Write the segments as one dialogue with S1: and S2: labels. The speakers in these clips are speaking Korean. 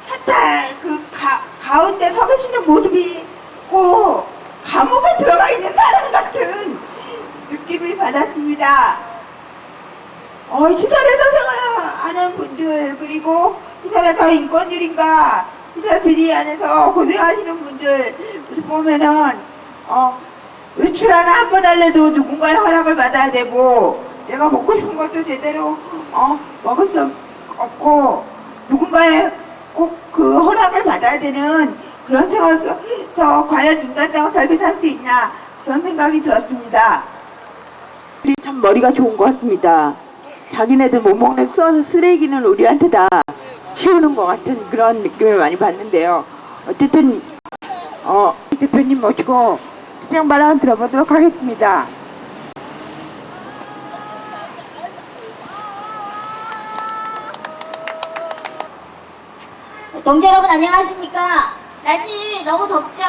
S1: 하여튼 가운데 서 계시는 모습이 꼭 감옥에 들어가 있는 사람 같은 느낌을 받았습니다. 시설에서 생활하는 분들, 그리고 시설에서 인권들인가 시설 비리 안에서 고생하시는 분들 보면은 외출 하나 한 번 하려도 누군가의 허락을 받아야 되고, 내가 먹고 싶은 것도 제대로 먹을 수 없고 누군가의 꼭 그 허락을 받아야 되는 그런 생각에서 과연 인간다운 삶을 살 수 있나, 그런 생각이 들었습니다. 참 머리가 좋은 것 같습니다. 자기네들 못 먹는 쓰레기는 우리한테 다 치우는 것 같은 그런 느낌을 많이 받는데요. 어쨌든 대표님 모시고 투쟁 발언 들어보도록 하겠습니다.
S2: 동지 여러분 안녕하십니까? 날씨 너무 덥죠?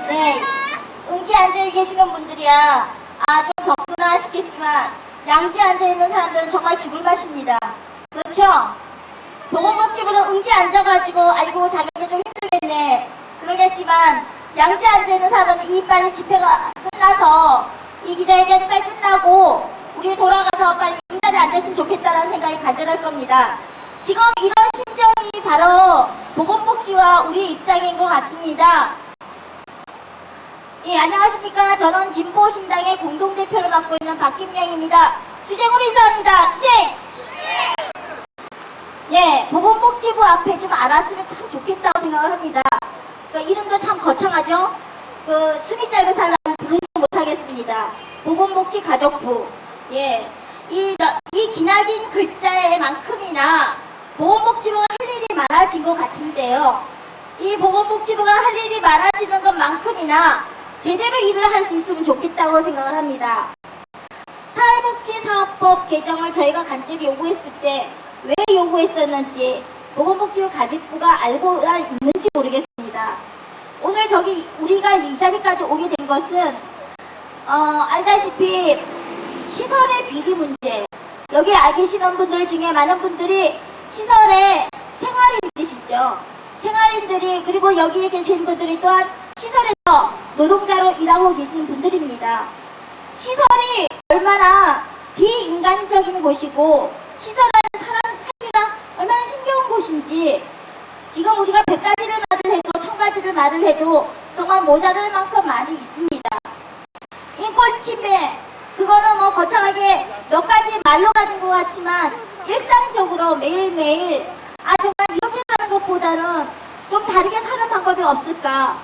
S2: 네, 응지 앉아 계시는 분들이야 좀 덥구나 싶겠지만 양지 앉아 있는 사람들은 정말 죽을 맛입니다. 그렇죠? 보건복지부는 응지 앉아가지고 아이고 자기가 좀 힘들겠네 그러겠지만, 양지 앉아 있는 사람은 이 빨리 집회가 끝나서 이 기자회견이 빨리 끝나고 우리 돌아가서 빨리 응자리에 앉았으면 좋겠다는 생각이 간절할 겁니다. 지금 이런 심정이 바로 보건복지와 우리 입장인 것 같습니다. 예, 안녕하십니까. 저는 진보신당의 공동대표를 맡고 있는 박김영입니다. 투쟁을 인사합니다. 투쟁! 예, 보건복지부 앞에 좀 알았으면 참 좋겠다고 생각을 합니다. 이름도 참 거창하죠? 숨이 짧은 사람 부르지 못하겠습니다. 보건복지가족부. 예, 이 기나긴 글자의 만큼이나 보건복지부가 할 일이 많아진 것 같은데요. 이 보건복지부가 할 일이 많아지는 것만큼이나 제대로 일을 할 수 있으면 좋겠다고 생각을 합니다. 사회복지사업법 개정을 저희가 간절히 요구했을 때 왜 요구했었는지 보건복지부 가족부가 알고 있는지 모르겠습니다. 오늘 우리가 이 자리까지 오게 된 것은 알다시피 시설의 비리 문제, 여기 계시는 분들 중에 많은 분들이 시설의 생활인들이시죠. 생활인들이, 그리고 여기에 계신 분들이 또한 시설에서 노동자로 일하고 계시는 분들입니다. 시설이 얼마나 비인간적인 곳이고 시설 안에 살기가 얼마나 힘겨운 곳인지 지금 우리가 100가지를 말을 해도 1000가지를 말을 해도 정말 모자랄 만큼 많이 있습니다. 인권 침해, 그거는 뭐 거창하게 몇 가지 말로 가는 것 같지만 일상적으로 매일매일 정말 이렇게 사는 것보다는 좀 다르게 사는 방법이 없을까,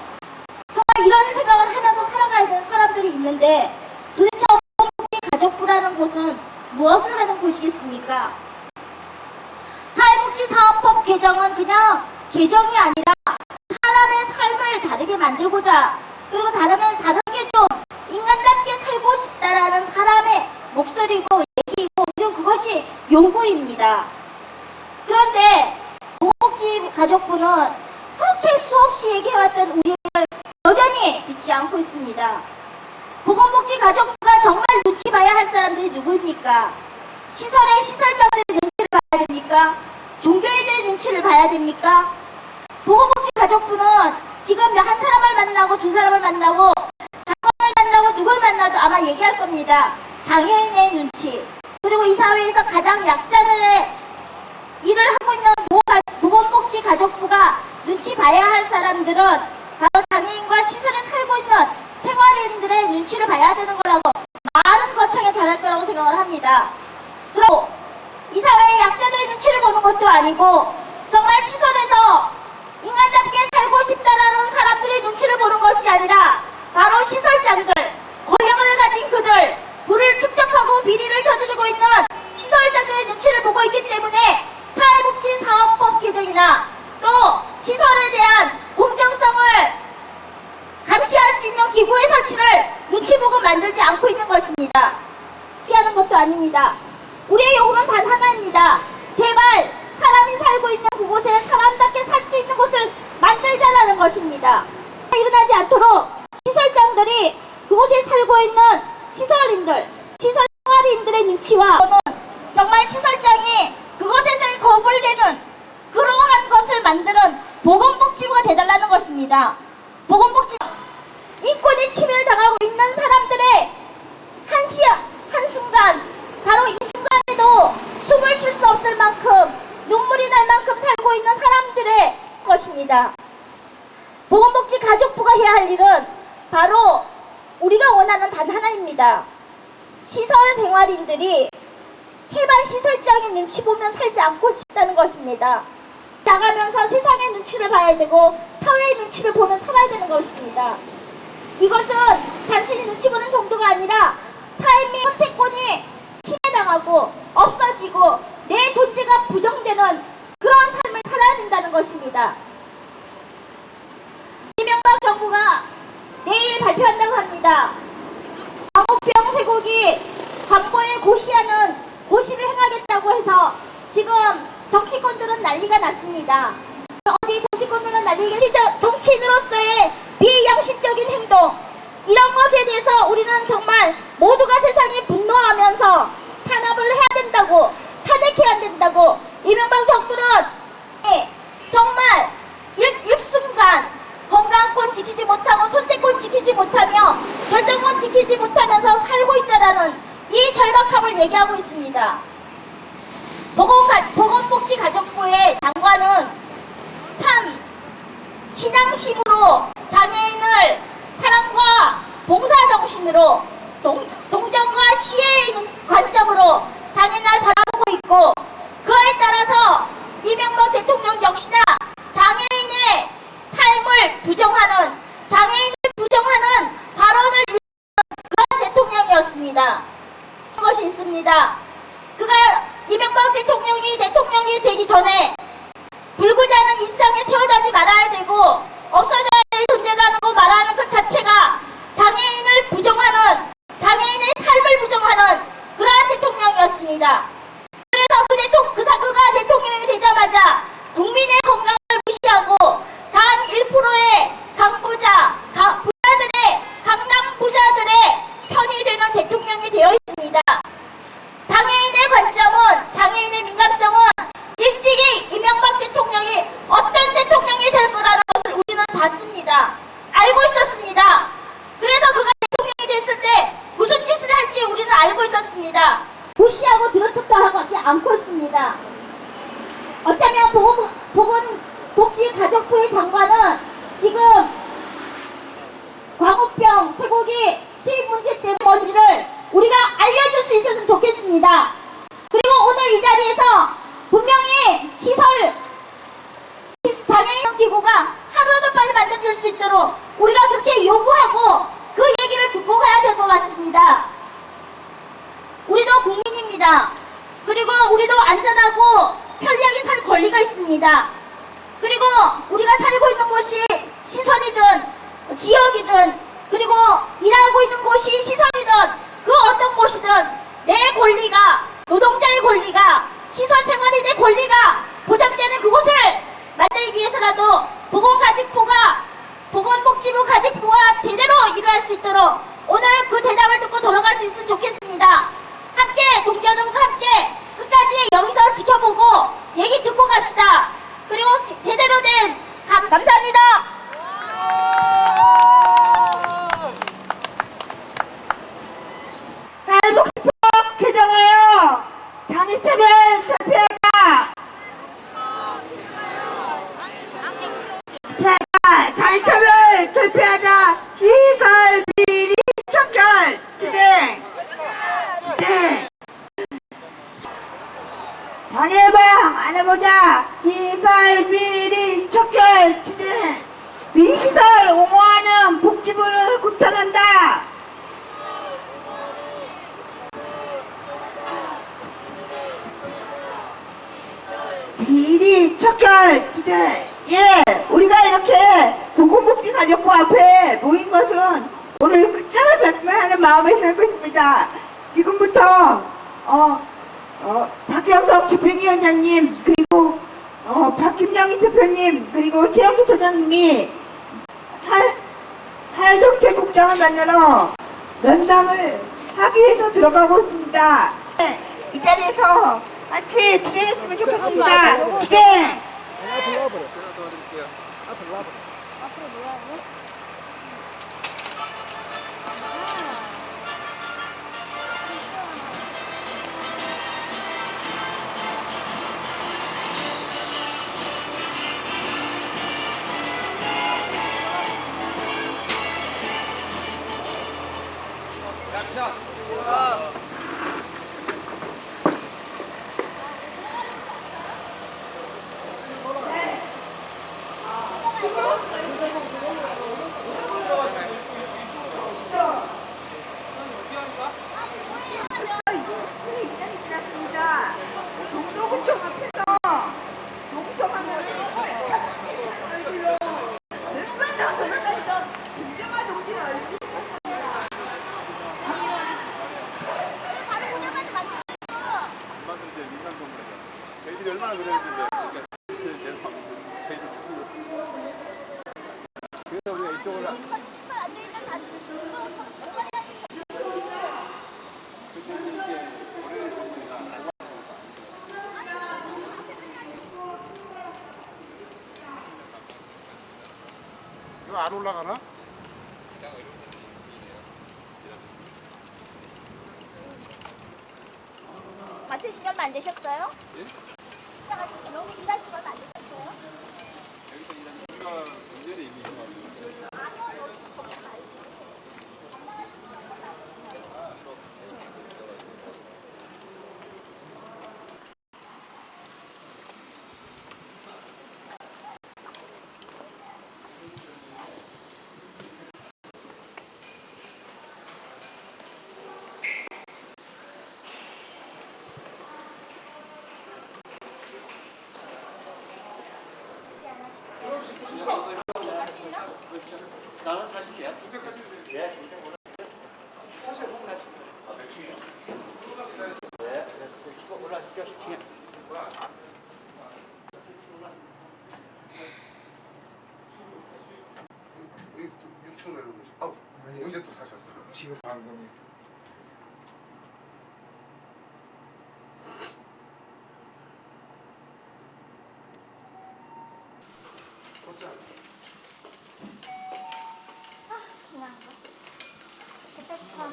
S2: 정말 이런 생각을 하면서 살아가야 되는 사람들이 있는데, 도대체 보건복지가족부라는 곳은 무엇을 하는 곳이겠습니까? 사회복지사업법 개정은 그냥 개정이 아니라 사람의 삶을 다르게 만들고자, 그리고 다르게 좀 인간답게 살고 싶다라는 사람의 목소리고 얘기이고, 그리고 그것이 요구입니다. 그런데 보건복지가족부는 그렇게 수없이 얘기해왔던 우리를 여전히 듣지 않고 있습니다. 보건복지가족부가 정말 눈치 봐야 할 사람들이 누구입니까? 시설의 시설장들의 눈치를 봐야 됩니까? 종교인들의 눈치를 봐야 됩니까? 보건복지가족부는 지금 한 사람을 만나고 두 사람을 만나고 장관을 만나고 누굴 만나도 아마 얘기할 겁니다. 장애인의 눈치, 그리고 이 사회에서 가장 약자들의 일을 하고 있는 보건복지가족부가 눈치 봐야 할 사람들은 바로 장애인과 시설에 살고 있는 생활인들의 눈치를 봐야 되는 거라고 많은 거창에 잘할 거라고 생각을 합니다. 그리고 이 사회의 약자들의 눈치를 보는 것도 아니고 정말 시설에서 인간답게 살고 싶다라는 사람들의 눈치를 보는 것이 아니라 바로 시설장들, 권력을 가진 그들, 부를 축적하고 비리를 저지르고 있는 시설장들의 눈치를 보고 있기 때문에 사회복지사업법 개정이나 또 시설에 대한 공정성을 감시할 수 있는 기구의 설치를 눈치 보고 만들지 않고 있는 것입니다. 피하는 것도 아닙니다. 우리의 요구는 단 하나입니다. 제발 사람이 살고 있는 그곳에 사람답게 살 수 있는 곳을 만들자라는 것입니다. 일어나지 않도록 시설장들이 그곳에 살고 있는 시설인들, 시설 생활인들의 눈치와 정말 시설장이 그곳에서의 겁을 내는 만드는 보건복지부가 돼달라는 것입니다. 보건복지 인권의 침해를 당하고 있는 사람들의 한순간, 바로 이 순간에도 숨을 쉴 수 없을 만큼 눈물이 날 만큼 살고 있는 사람들의 것입니다. 보건복지 가족부가 해야 할 일은 바로 우리가 원하는 단 하나입니다. 시설 생활인들이 제발 시설장의 눈치 보면 살지 않고 싶다는 것입니다. 나가면서 세상의 눈치를 봐야 되고 사회의 눈치를 보면 살아야 되는 것입니다. 이것은 단순히 눈치 보는 정도가 아니라 삶의 선택권이 침해당하고 없어지고 내 존재가 부정되는 그런 삶을 살아야 된다는 것입니다. 이명박 정부가 내일 발표한다고 합니다. 광우병 쇠고기 광고에 고시를 행하겠다고 해서 지금 정치권들은 난리가 났습니다. 어디 정치권들은 난리가 정치인으로서의 비양심적인 행동, 이런 것에 대해서 우리는 정말 모두가 세상에 분노하면서 탄압을 해야 된다고, 탄핵해야 된다고. 이명박 정부는 정말 일순간 건강권 지키지 못하고 선택권 지키지 못하며 결정권 지키지 못하면서 살고 있다라는 이 절박함을 얘기하고 있습니다. 보건복지가족부의 장관은 참 신앙심으로 장애인을 사랑과 봉사정신으로 동정과 시혜의 관점으로 장애인을 바라보고 있고, 그에 따라서 이명박 대통령 역시나 장애인의 삶을 부정하는, 장애인을 부정하는 발언을 이루는 그런 대통령이었습니다. 것이 있습니다. 그가 이명박 대통령이 되기 전에 불구자는 이 세상에 태어나지 말아야 되고 없어져야 될 존재라는 거 말하는 것 자체가 장애인을 부정하는, 장애인의 삶을 부정하는 그러한 대통령이었습니다. 그래서 그가 대통령이 되자마자 국민의 건강을 무시하고 단 1%의 강남 부자들의 편이 되는 대통령이 되어 있습니다. 장애인의 관점은, 장애인의 민감성은 일찍이 이명박 대통령이 어떤 대통령이 될 거라는 것을 우리는 봤습니다. 알고 있었습니다. 그래서 그가 대통령이 됐을 때 무슨 짓을 할지 우리는 알고 있었습니다. 무시하고 들어쳤다 하지 않고 있습니다. 어쩌면 보건복지가족부의 장관은 지금 광우병, 쇠고기 수입 문제 때문에 뭔지를 우리가 알려줄 수 있었으면 좋겠습니다. 그리고 오늘 이 자리에서 분명히 장애인 기구가 하루라도 빨리 만들어질 수 있도록 우리가 그렇게 요구하고 그 얘기를 듣고 가야 될 것 같습니다. 우리도 국민입니다. 그리고 우리도 안전하고 편리하게 살 권리가 있습니다. 그리고 우리가 살고 있는 곳이 시설이든 지역이든, 그리고 일하고 있는 곳이 시설이든 그 어떤 곳이든 내 권리가, 노동자의 권리가, 시설 생활인의 권리가 보장되는 그곳을 만들기 위해서라도 보건복지부 가족부가 제대로 일할 수 있도록 오늘 그 대답을 듣고 돌아갈 수 있으면 좋겠습니다. 함께, 동지 여러분과 함께 끝까지 여기서 지켜보고 얘기 듣고 갑시다. 그리고 제대로 된 감사합니다.
S1: 사회복지법 개정하여 장애차별 철폐하자. 장애차별 철폐하자. 시설 비리 척결 진행. 장애방 안 해보자. 시설 비리 척결 진행. 비시설 옹호하는 복지부를 구탄한다. 비리 척결 진행. 예, 우리가 이렇게 보건복지가족부 앞에 모인 것은 오늘 끝장을 뵙기만 하는 마음에 살고 있습니다. 지금부터 박경석 집행위원장님, 그리고 박김영희 대표님, 그리고 최영주 소장님이 사회정책국장을 만나러 면담을 하기 위해서 들어가고 있습니다. 이 자리에서 같이 진행했으면 좋겠습니다. 진행!
S3: 이거 안 올라가나?
S2: 맡으신 지 얼마 안 되셨어요?
S4: 예?
S2: 시작하신 너무 일하신 지 얼마 안 되셨어요?
S4: 여기서 일하는 지가 1년에 이미 있어가지고.
S2: 아니요, 여기 거기 가야지.
S5: 나는 40개야.
S3: 두 대까지
S5: 예, 사실 보고 났어. 네, 이거 올라가십시오. 시키면.
S3: 6층 내려오고 싶어. 언제 또 사셨어? 지금 방금.
S2: 지나간 거. 그때부터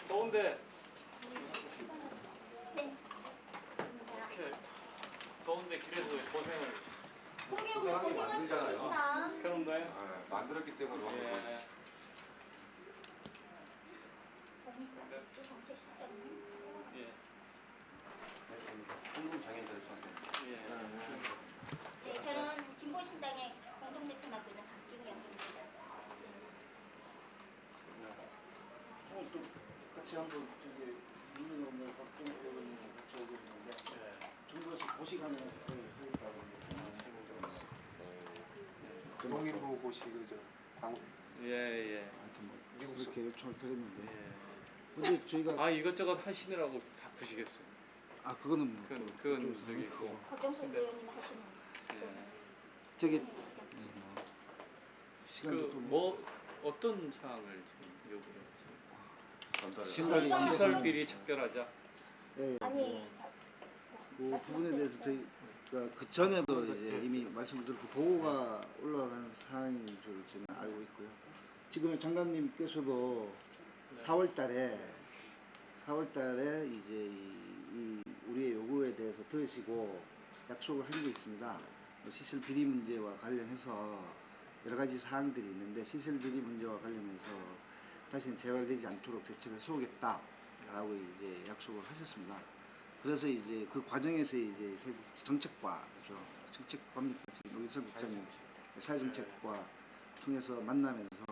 S4: 더운데
S2: 네.
S4: 이렇게 더운데 길에서 고생을
S2: 동료분 고생을 시키시나?
S4: 그런가요?
S3: 만들었기 때문에 너무
S4: 예.
S2: 정책 시점은?
S4: 예.
S5: 공동 장애인들 전체.
S4: 예.
S2: 네, 저는 진보신당의 공동대표 맡고 있는 박김영입니다.
S5: 또 같이 한번 저기 민주노무 박정희 의원님 같이 오고 있는데 정부에서 보시간에 하겠다고
S3: 금홍일보 고시 그저 광
S4: 예, 예.
S5: 하여튼 뭐
S3: 미국
S5: 그렇게 요청을 드렸는데
S4: 예.
S5: 근데 저희가
S4: 아 이것저것 하시느라고 바쁘시겠어요.
S5: 그거는 뭐
S4: 그건
S5: 또
S4: 저기 있고.
S2: 박정숙 의원님 하시는
S4: 예.
S5: 저기
S2: 네.
S5: 뭐 시간도 또
S4: 그뭐 어떤 사항을 지금 요구를 하세요?
S5: 신달이
S2: 저희가
S4: 시설비리 척결하자.
S5: 예,
S2: 아니,
S5: 그 부분에 대해서 저희가 그 전에도 이제 이미 말씀드렸고 보고가 올라간 사항인 줄 저는 알고 있고요. 지금 장관님께서도 4월달에 이제 이 우리의 요구에 대해서 들으시고 약속을 한 게 있습니다. 시설 비리 문제와 관련해서 여러 가지 사항들이 있는데 시설 비리 문제와 관련해서 다시는 재발되지 않도록 대책을 세우겠다라고 이제 약속을 하셨습니다. 그래서 이제 그 과정에서 이제 정책과죠. 정책과입니까? 지금 노기철 국장님 사회정책과 통해서 만나면서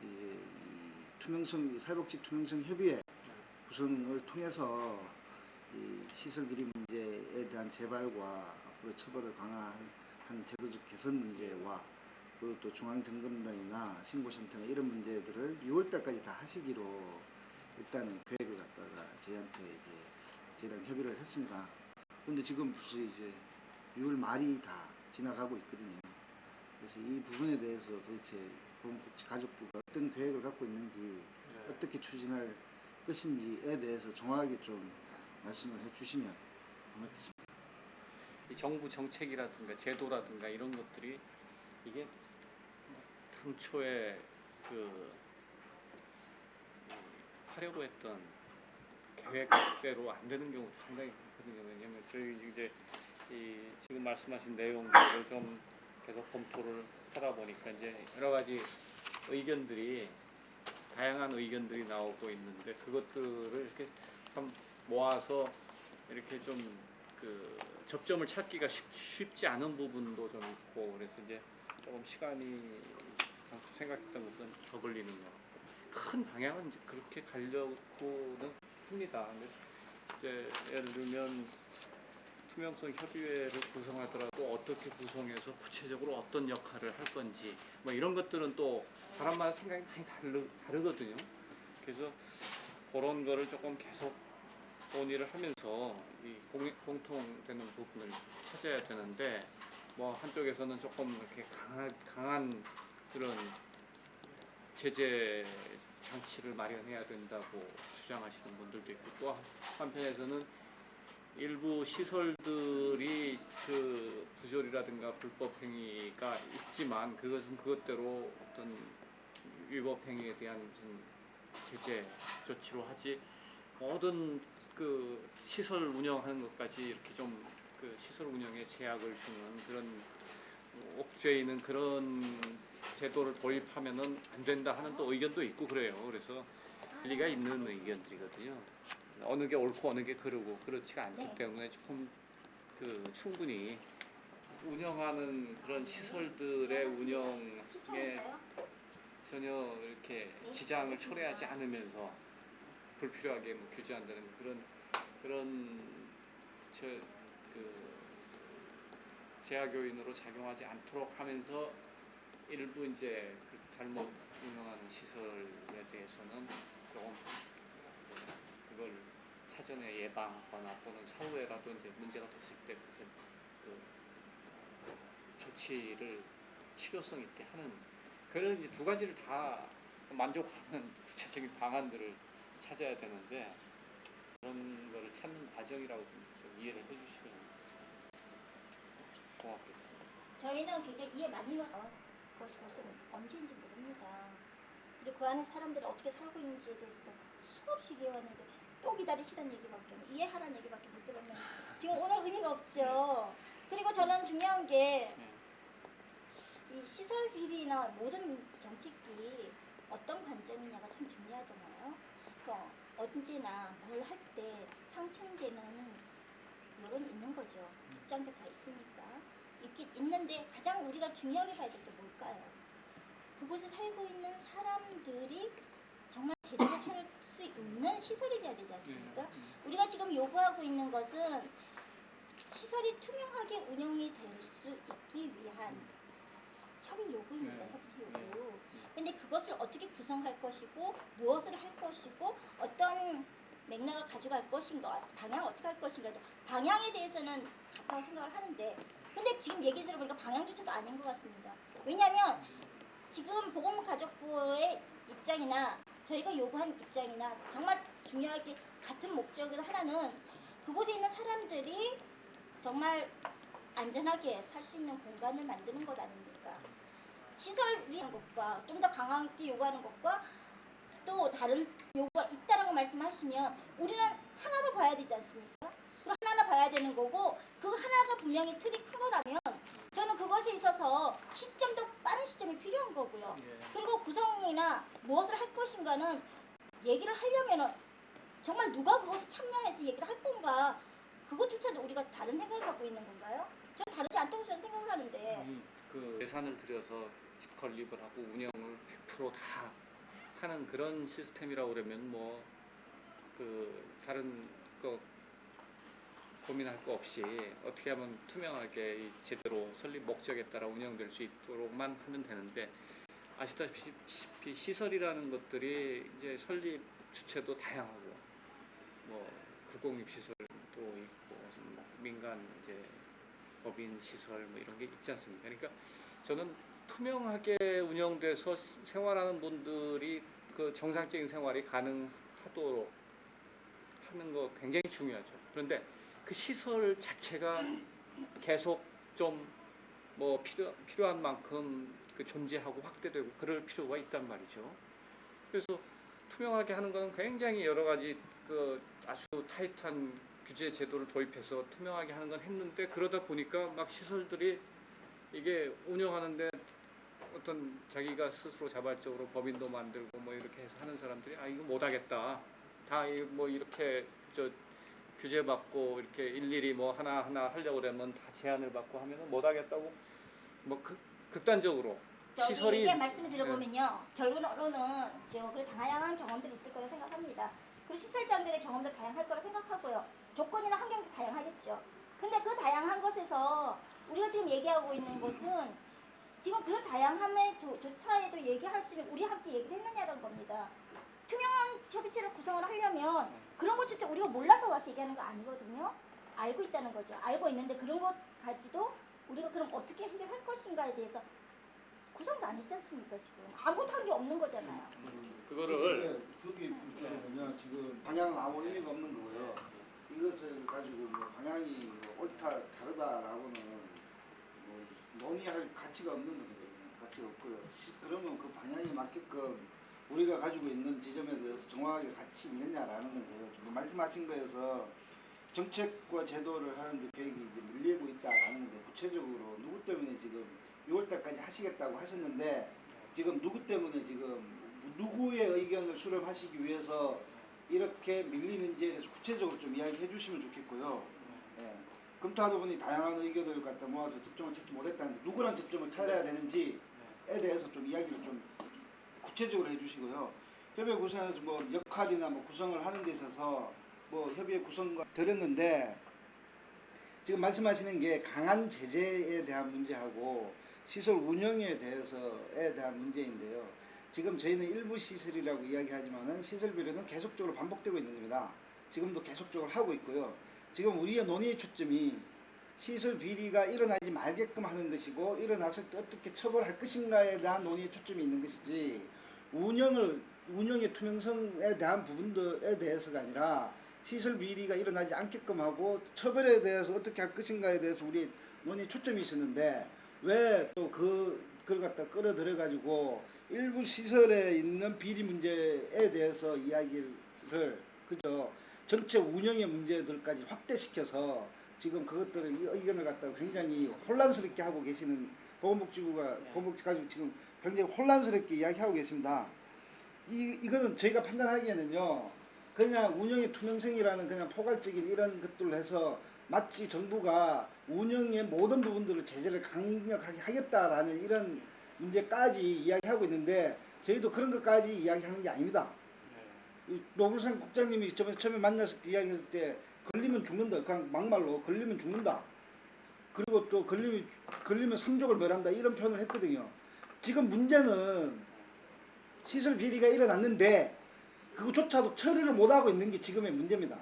S5: 이제 이 투명성, 사회복지 투명성 협의회 구성을 통해서 이 시설 비리 문제에 대한 재발과 앞으로 처벌을 강화한 제도적 개선 문제와 그리고 또 중앙점검단이나 신고센터나 이런 문제들을 6월달까지 다 하시기로 일단은 계획을 갖다가 저희한테 이제 저희랑 협의를 했습니다. 그런데 지금 벌써 이제 6월 말이 다 지나가고 있거든요. 그래서 이 부분에 대해서 도대체 보건복지가족부가 어떤 계획을 갖고 있는지 어떻게 추진할 것인지에 대해서 정확하게 좀 말씀을 해주시면 고맙겠습니다.
S4: 이 정부 정책이라든가 제도라든가 이런 것들이 이게 당초에 그 하려고 했던 계획대로 안 되는 경우도 상당히 많거든요. 왜냐하면 저희 이제 이 지금 말씀하신 내용들을 좀 계속 검토를 하다 보니까 이제 여러 가지 의견들이 다양한 의견들이 나오고 있는데 그것들을 이렇게 참 모아서 이렇게 좀 그 접점을 찾기가 쉽지 않은 부분도 좀 있고 그래서 이제 조금 시간이 당초 생각했던 것보다 더 걸리는 것 같고 큰 방향은 이제 그렇게 가려고는 합니다. 근데 이제 예를 들면 투명성 협의회를 구성하더라도 어떻게 구성해서 구체적으로 어떤 역할을 할 건지 뭐 이런 것들은 또 사람마다 생각이 많이 다르거든요. 그래서 그런 거를 조금 계속 논의를 하면서 이 공통되는 부분을 찾아야 되는데 뭐 한쪽에서는 조금 이렇게 강한 그런 제재 장치를 마련해야 된다고 주장하시는 분들도 있고 또 한편에서는 일부 시설들이 그 부조리라든가 불법 행위가 있지만 그것은 그것대로 어떤 위법 행위에 대한 무슨 제재 조치로 하지 모든 그 시설 운영하는 것까지 이렇게 좀 그 시설 운영에 제약을 주는 그런 옥죄이는 그런 제도를 도입하면은 안 된다 하는 또 의견도 있고 그래요. 그래서 일리가 있는 의견들이거든요. 어느 게 옳고 어느 게 그르고 그렇지가 않기
S2: 네.
S4: 때문에 조금 그 충분히 운영하는 그런 시설들의 운영에
S2: 시청에서요?
S4: 전혀 이렇게
S2: 네,
S4: 지장을
S2: 알겠습니다.
S4: 초래하지 않으면서 불필요하게 뭐 규제한다는 그런 그 제약 요인으로 작용하지 않도록 하면서 일부 이제 그 잘못 운영하는 시설에 대해서는 조금 그걸 사전에 예방하거나 또는 사후에라도 이제 문제가 됐을 때 그것을 그 조치를 실효성 있게 하는 그런 이제 두 가지를 다 만족하는 구체적인 방안들을 찾아야 되는데 그런 거를 찾는 과정이라고 좀 이해를 해주시면 고맙겠습니다.
S2: 저희는 굉장히 이해 많이 해서 그것이 벌써 언제인지 모릅니다. 그리고 그 안에 사람들이 어떻게 살고 있는지에 대해서도 수없이 얘기해왔는데 또 기다리시라는 얘기밖에 이해하라는 얘기밖에 못 들었는데 지금 오늘 의미가 없죠. 그리고 저는 중요한 게 이 시설 비리나 모든 정책이 어떤 관점이냐가 참 중요하잖아요. 그러니까 언제나 뭘 할 때 상충되는 여론이 있는 거죠. 입장도 다 있으니까. 있긴 있는데 가장 우리가 중요하게 봐야 될 게 뭘까요? 그곳에 살고 있는 사람들이 정말 제대로 살 수 있는 시설이 돼야 되지 않습니까? 우리가 지금 요구하고 있는 것은 시설이 투명하게 운영이 될 수 있기 위한 협의 요구입니다. 협치 요구. 근데 그것을 어떻게 구성할 것이고 무엇을 할 것이고 어떤 맥락을 가져갈 것인가 방향을 어떻게 할 것인가 방향에 대해서는 좋다고 생각을 하는데 근데 지금 얘기 들어보니까 방향조차도 아닌 것 같습니다. 왜냐하면 지금 보건가족부의 입장이나 저희가 요구한 입장이나 정말 중요하게 같은 목적으로 하나는 그곳에 있는 사람들이 정말 안전하게 살 수 있는 공간을 만드는 것 아닙니까? 시설이 하는 것과 좀 더 강하게 요구하는 것과 또 다른 요구가 있다라고 말씀하시면 우리는 하나로 봐야 되지 않습니까? 그럼 하나로 봐야 되는 거고 그 하나가 분명히 틀이 큰 거라면 저는 그것에 있어서 시점도 빠른 시점이 필요한 거고요. 그리고 구성이나 무엇을 할 것인가는 얘기를 하려면은 정말 누가 그것을 참여해서 얘기를 할 건가 그것조차도 우리가 다른 생각을 갖고 있는 건가요? 전 다르지 않다고 저는 생각을 하는데
S4: 그 예산을 들여서 건립을 하고 운영을 100%다 하는 그런 시스템이라고 그러면 뭐 그 다른 거 고민할 거 없이 어떻게 하면 투명하게 제대로 설립 목적에 따라 운영될 수 있도록만 하면 되는데 아시다시피 시설이라는 것들이 이제 설립 주체도 다양하고 뭐 국공립 시설도 있고 민간 이제 법인 시설 뭐 이런 게 있지 않습니까? 그러니까 저는 투명하게 운영돼서 생활하는 분들이 그 정상적인 생활이 가능하도록 하는 거 굉장히 중요하죠. 그런데 그 시설 자체가 계속 좀 뭐 필요한 만큼 그 존재하고 확대되고 그럴 필요가 있단 말이죠. 그래서 투명하게 하는 건 굉장히 여러 가지 그 아주 타이트한 규제 제도를 도입해서 투명하게 하는 건 했는데 그러다 보니까 막 시설들이 이게 운영하는데 어떤 자기가 스스로 자발적으로 법인도 만들고 뭐 이렇게 해서 하는 사람들이 아 이거 못하겠다 다 뭐 이렇게 저 규제받고 이렇게 일일이 뭐 하나하나 하려고 그러면 다 제한을 받고 하면은 못하겠다고 뭐 극단적으로 시설이
S2: 이게 말씀을 들어보면요 결론으로는 지역으로 다양한 경험들이 있을 거라 생각합니다. 그리고 시설장들의 경험도 다양할 거라 생각하고요. 조건이나 환경도 다양하겠죠. 근데 그 다양한 것에서 우리가 지금 얘기하고 있는 것은 지금 그런 다양함의 조차에도 얘기할 수 있는 우리 함께 얘기를 했느냐는 겁니다. 투명한 협의체를 구성을 하려면 그런 것조차 우리가 몰라서 와서 얘기하는 거 아니거든요. 알고 있다는 거죠. 알고 있는데 그런 것까지도 우리가 그럼 어떻게 해결할 것인가에 대해서 구성도 안 했지 않습니까? 지금 아무것도 한 게 없는 거잖아요.
S4: 그거를
S5: 그게 보면 지금 방향 아무 의미가 없는 거고요. 이것을 가지고 뭐 방향이 뭐 옳다 다르다라고는 뭐 논의할 가치가 없는 거거든요. 가치가 없고요. 그러면 그 방향에 맞게끔 우리가 가지고 있는 지점에 대해서 정확하게 같이 있느냐라는 건데요. 지금 말씀하신 거에서 정책과 제도를 하는데 계획이 이제 밀리고 있다라는 건데 구체적으로 누구 때문에 지금 6월달까지 하시겠다고 하셨는데 지금 누구 때문에 지금 누구의 의견을 수렴하시기 위해서 이렇게 밀리는지에 대해서 구체적으로 좀 이야기해 주시면 좋겠고요. 예. 검토하다 보니 다양한 의견을 갖다 모아서 접점을 찾지 못했다는데 누구랑 접점을 찾아야 되는지에 대해서 좀 이야기를 좀 구체적으로 해주시고요. 협의 구성에서 뭐 역할이나 뭐 구성을 하는 데 있어서 뭐 협의 구성과 드렸는데 지금 말씀하시는 게 강한 제재에 대한 문제하고 시설 운영에 대한 문제인데요. 지금 저희는 일부 시설이라고 이야기하지만은 시설 비리는 계속적으로 반복되고 있는 겁니다. 지금도 계속적으로 하고 있고요. 지금 우리의 논의의 초점이 시설 비리가 일어나지 말게끔 하는 것이고 일어났을 때 어떻게 처벌할 것인가에 대한 논의의 초점이 있는 것이지 운영의 투명성에 대한 부분들에 대해서가 아니라 시설 비리가 일어나지 않게끔 하고 처벌에 대해서 어떻게 할 것인가에 대해서 우리 논의 초점이 있었는데 왜 또 그걸 갖다 끌어들여 가지고 일부 시설에 있는 비리 문제에 대해서 이야기를 그죠 전체 운영의 문제들까지 확대시켜서 지금 그것들을 이 의견을 갖다가 굉장히 혼란스럽게 하고 계시는 보건복지부가 보건복지 가지고 지금 굉장히 혼란스럽게 이야기하고 계십니다. 이거는 저희가 판단하기에는요. 그냥 운영의 투명성이라는 그냥 포괄적인 이런 것들을 해서 마치 정부가 운영의 모든 부분들을 제재를 강력하게 하겠다라는 이런 문제까지 이야기하고 있는데 저희도 그런 것까지 이야기하는 게 아닙니다. 노블상 국장님이 처음에 만났을 때 이야기할 때 걸리면 죽는다. 그냥 막말로 걸리면 죽는다. 그리고 또 걸리면 삼족을 멸한다. 이런 표현을 했거든요. 지금 문제는 시설 비리가 일어났는데 그것조차도 처리를 못하고 있는 게 지금의 문제입니다.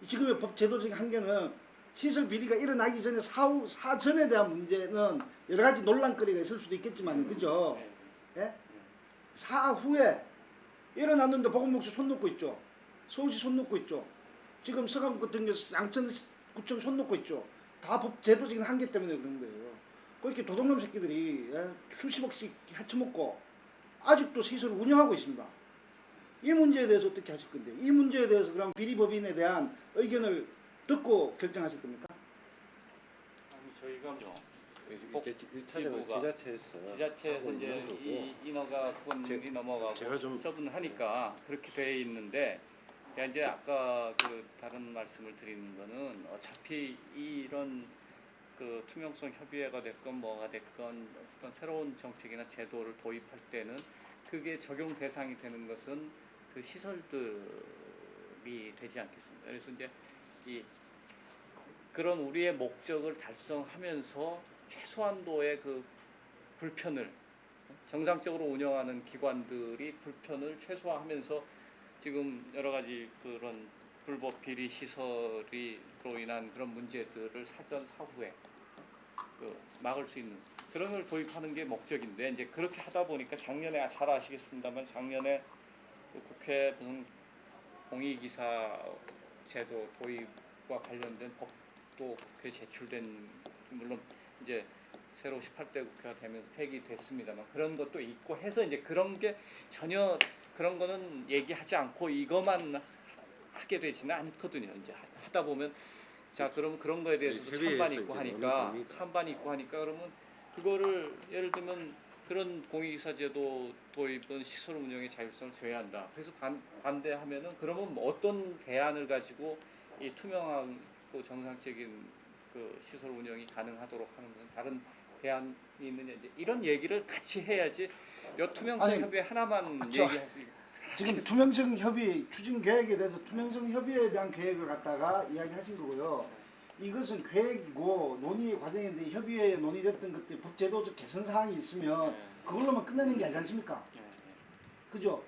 S5: 지금의 법 제도적인 한계는 시설 비리가 일어나기 전에 사전에 대한 문제는 여러 가지 논란거리가 있을 수도 있겠지만 그죠? 예? 사후에 일어났는데 보건복지 손 놓고 있죠. 서울시 손 놓고 있죠. 지금 서강 같은 경우 양천구청 손 놓고 있죠. 다 법 제도적인 한계 때문에 그런 거예요. 그렇게 도둑놈 새끼들이 수십억씩 헤쳐먹고 아직도 시설을 운영하고 있습니다. 이 문제에 대해서 어떻게 하실 건데? 이 문제에 대해서 그럼 비리법인에 대한 의견을 듣고 결정하실 겁니까?
S4: 아니 저희가 뭐
S6: 일차적으로
S4: 지자체에서 이제 이 인허가 권이 넘어가고 처분하니까 그렇게 돼 있는데 제가 이제 아까 그 다른 말씀을 드리는 거는 어차피 이런 그 투명성 협의회가 됐건 뭐가 됐건 어떤 새로운 정책이나 제도를 도입할 때는 그게 적용 대상이 되는 것은 그 시설들이 되지 않겠습니까? 그래서 이제 그런 우리의 목적을 달성하면서 최소한도의 그 불편을 정상적으로 운영하는 기관들이 불편을 최소화하면서 지금 여러 가지 그런 불법 비리 시설이로 인한 그런 문제들을 사후에 막을 수 있는 그런 걸 도입하는 게 목적인데 이제 그렇게 하다 보니까 작년에 잘 아시겠습니다만 작년에 그 국회 무슨 공익이사 제도 도입과 관련된 법도 국회에 제출된 물론 이제 새로 18대 국회가 되면서 폐기됐습니다만 그런 것도 있고 해서 이제 그런 게 전혀 그런 거는 얘기하지 않고 이것만 하게 되지는 않거든요. 이제 하다 보면 자 그러면 그런 거에 대해서도 찬반이 있고 하니까 그러면 그거를 예를 들면 그런 공익이사제도 도입은 시설 운영의 자율성을 제외한다. 그래서 반대하면은 그러면 어떤 대안을 가지고 이 투명하고 정상적인 그 시설 운영이 가능하도록 하는 것은 다른 대안이 있느냐 이제 이런 얘기를 같이 해야지 여 투명성 협의회 하나만
S5: 지금 투명성 협의 추진 계획에 대해서 투명성 협의에 대한 계획을 갖다가 이야기하신 거고요. 이것은 계획이고 논의 과정인데 협의회에 논의됐던 것들 법제도적 개선 사항이 있으면 그걸로만 끝내는 게 아니지 않습니까? 그죠?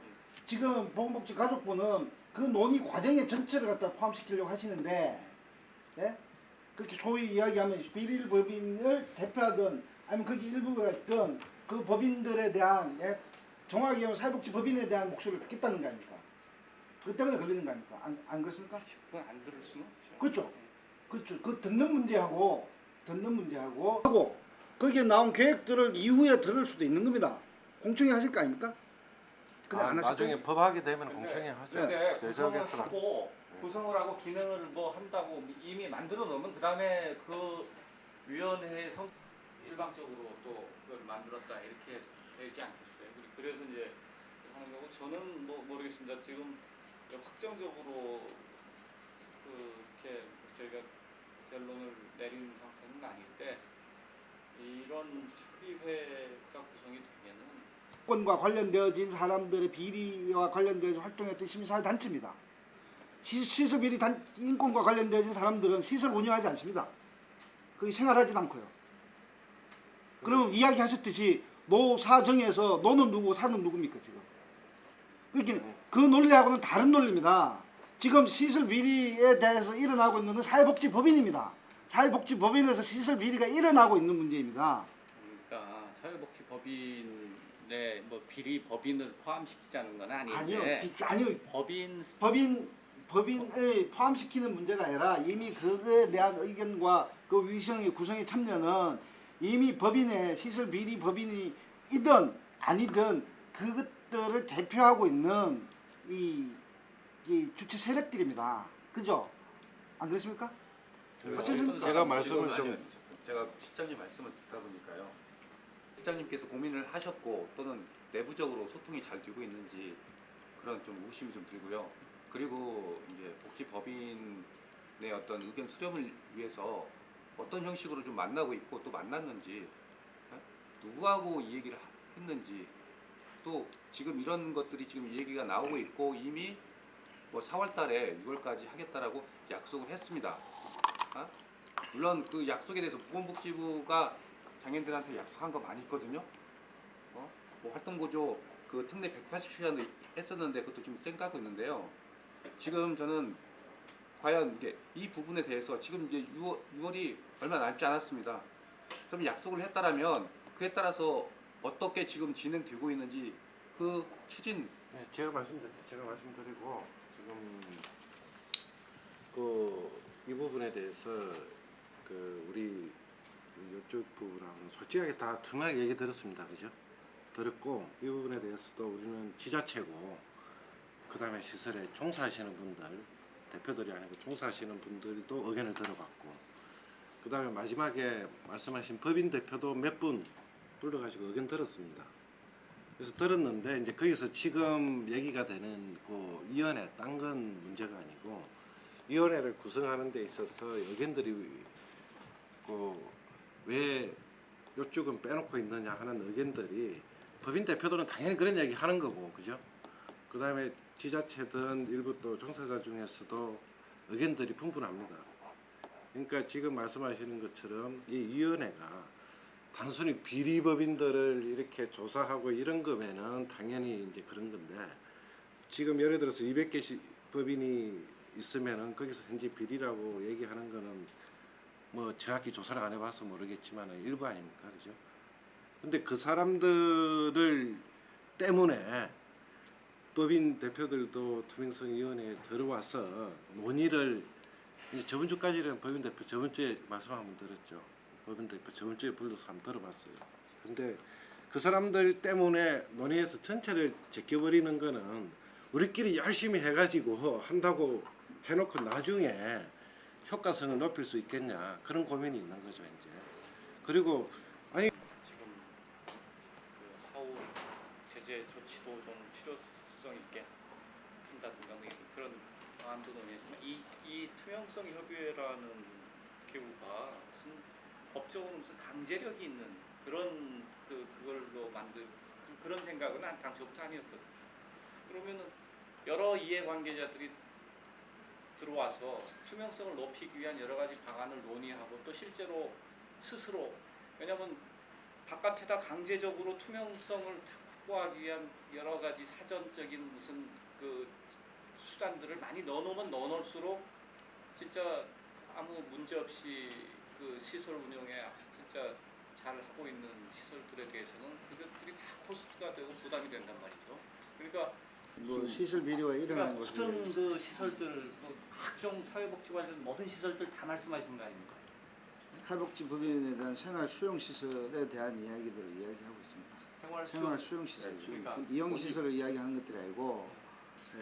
S5: 지금 보건복지가족부는 그 논의 과정의 전체를 갖다 포함시키려고 하시는데, 예? 그렇게 소위 이야기하면 비리를 법인을 대표하든 아니면 거기 일부가 있든 그 법인들에 대한, 예? 정확히 하면 사회복지법인에 대한 목소리를 듣겠다는 거 아닙니까? 그 때문에 걸리는 거 아닙니까? 안 그렇습니까?
S4: 그건 안 들을 수는 없죠.
S5: 그렇죠. 그렇죠. 그 듣는 문제하고 하고 거기에 나온 계획들을 이후에 들을 수도 있는 겁니다. 공청회 하실 거 아닙니까? 근데 안 하실
S6: 나중에
S5: 거예요?
S6: 법하게 되면 공청회 하죠.
S4: 근데 구성을
S6: 제적에서는.
S4: 하고 구성을 하고 기능을 뭐 한다고 이미 만들어 놓으면 그 다음에 그 위원회의 성 일방적으로 또 그걸 만들었다 이렇게 되지 않겠어요. 그래서 이제 하는 거고 저는 뭐 모르겠습니다. 지금 확정적으로 그렇게 저희가 결론을 내린 상태는 아닌데 이런 협의회가 구성이 되면은
S5: 인권과 관련되어진 사람들의 비리와 관련되어진 활동했던 시민사회단체입니다. 시설 비리 인권과 관련되어진 사람들은 시설 운영하지 않습니다. 거기 생활하지도 않고요. 그러면 이야기하셨듯이 노사정에서 노는 누구고 사는 누굽니까 지금? 그러니까 그 논리하고는 다른 논리입니다. 지금 시설 비리에 대해서 일어나고 있는 건 사회복지법인입니다. 사회복지법인에서 시설 비리가 일어나고 있는 문제입니다.
S4: 그러니까 사회복지법인의 뭐 비리 법인을 포함시키자는 건 아닌데
S5: 아니요. 법인을 포함시키는 문제가 아니라 이미 그거에 대한 의견과 그 위성의 구성에 참여는 이미 법인의 시설 비리 법인이든 아니든 그것들을 대표하고 있는 이 주체 세력들입니다. 그죠? 안 그렇습니까?
S6: 제가 말씀을 좀 제가 실장님 말씀을 듣다 보니까요. 실장님께서 고민을 하셨고 또는 내부적으로 소통이 잘 되고 있는지 그런 좀 의심이 좀 들고요. 그리고 이제 복지법인의 어떤 의견 수렴을 위해서 어떤 형식으로 좀 만나고 있고 또 만났는지 누구하고 이 얘기를 했는지 또 지금 이런 것들이 지금 얘기가 나오고 있고 이미 뭐 4월 달에 6월까지 하겠다라고 약속을 했습니다. 물론 그 약속에 대해서 보건복지부가 장애인들한테 약속한 거 많이 있거든요. 뭐 활동보조 그 특례 180시간도 했었는데 그것도 좀 쌩까고 있는데요. 지금 저는 과연 이게 이 부분에 대해서 지금 이제 6월이 얼마 남지 않았습니다. 그럼 약속을 했다라면 그에 따라서 어떻게 지금 진행되고 있는지 그 추진. 네, 제가 말씀드리고 지금 그 이 부분에 대해서 그 우리 이쪽 부분하고는 솔직하게 다 투명하게 얘기 들었습니다. 그죠? 들었고 이 부분에 대해서도 우리는 지자체고 그 다음에 시설에 종사하시는 분들 대표들이 아니고 종사하시는 분들도 의견을 들어봤고 그 다음에 마지막에 말씀하신 법인 대표도 몇 분 불러가지고 의견 들었습니다. 그래서 들었는데 이제 거기서 지금 얘기가 되는 그 위원회 딴 건 문제가 아니고 위원회를 구성하는 데 있어서 의견들이 그 왜 요쪽은 빼놓고 있느냐 하는 의견들이 법인 대표들은 당연히 그런 얘기 하는 거고 그죠? 그 다음에 지자체든 일부 또 종사자 중에서도 의견들이 분분합니다. 그러니까 지금 말씀하시는 것처럼 이 위원회가 단순히 비리법인들을 이렇게 조사하고 이런 거면은 당연히 이제 그런 건데 지금 예를 들어서 200개씩 법인이 있으면은 거기서 현재 비리라고 얘기하는 거는 뭐 정확히 조사를 안 해봐서 모르겠지만 일부 아닙니까, 그죠? 근데 그 사람들을 때문에 법인 대표들도 투명성위원회에 들어와서 논의를 이제 저번 주까지는 법인 대표 저번 주에 말씀 한번 들었죠. 법인 대표 저번 주에 불러서 한번 들어봤어요. 근데 그 사람들 때문에 논의해서 전체를 제껴버리는 거는 우리끼리 열심히 해가지고 한다고 해놓고 나중에 효과성을 높일 수 있겠냐 그런 고민이 있는 거죠 이제. 그리고 아니
S4: 지금 그 사후 제재 조치도 좀 실효성 있게 한다든가 뭐 그런 방안도 논의했지만 이 투명성 협의회라는 기구가 무슨 법적으로 무슨 강제력이 있는 그런 그걸로 만들 그런 생각은 당초부터 아니었거든요. 그러면은 여러 이해관계자들이 들어와서 투명성을 높이기 위한 여러 가지 방안을 논의하고 또 실제로 스스로 왜냐하면 바깥에다 강제적으로 투명성을 확보하기 위한 여러 가지 사전적인 무슨 그 수단들을 많이 넣어놓으면 넣어놓을수록 진짜 아무 문제 없이 그 시설 운영에 진짜 잘 하고 있는 시설들에 대해서는 그것들이 다 코스트가 되고 부담이 된단 말이죠. 그러니까
S5: 뭐 시설 비리가 일어나는
S4: 그러니까
S5: 것은
S4: 모든 그 시설들, 뭐 각종 사회복지 관련 모든 시설들 다 말씀하시는 거 아닙니까?
S5: 할복지법인에 대한 생활 수용 시설에 대한 이야기들을 이야기하고 있습니다. 생활 수용 시설,
S4: 그러니까
S5: 이용 시설을 이야기하는 것들이 아니고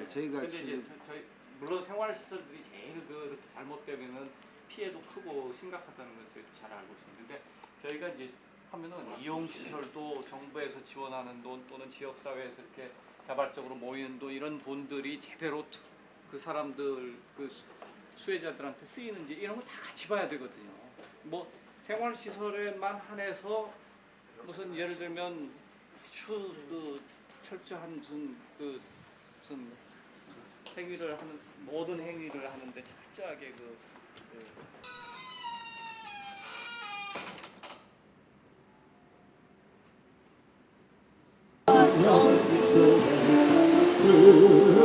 S5: 저희가
S4: 근데 이제 저희 물론 생활 시설들이 제일 그렇게 잘못되면은 피해도 크고 심각하다는 건 저희도 잘 알고 있습니다. 근데 저희가 이제 하면은 이용 시설도 정부에서 지원하는 돈 또는 지역 사회에서 이렇게 자발적으로 모이는 돈 이런 돈들이 제대로 그 사람들 그 수혜자들한테 쓰이는지 이런 거 다 같이 봐야 되거든요. 뭐 생활 시설에만 한해서 무슨 예를 들면 아주 그 철저한 무슨 행위를 하는 모든 행위를 하는데 철저하게